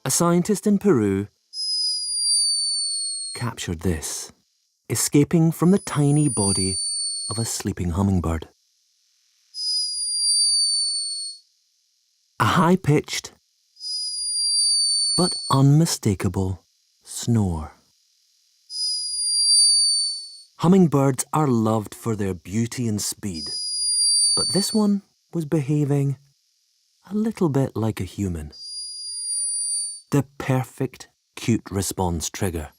A scientist in Peru captured this, escaping from the tiny body of a sleeping hummingbird. A high-pitched but unmistakable snore. Hummingbirds are loved for their beauty and speed, but this one was behaving a little bit like a human. The perfect cute response trigger.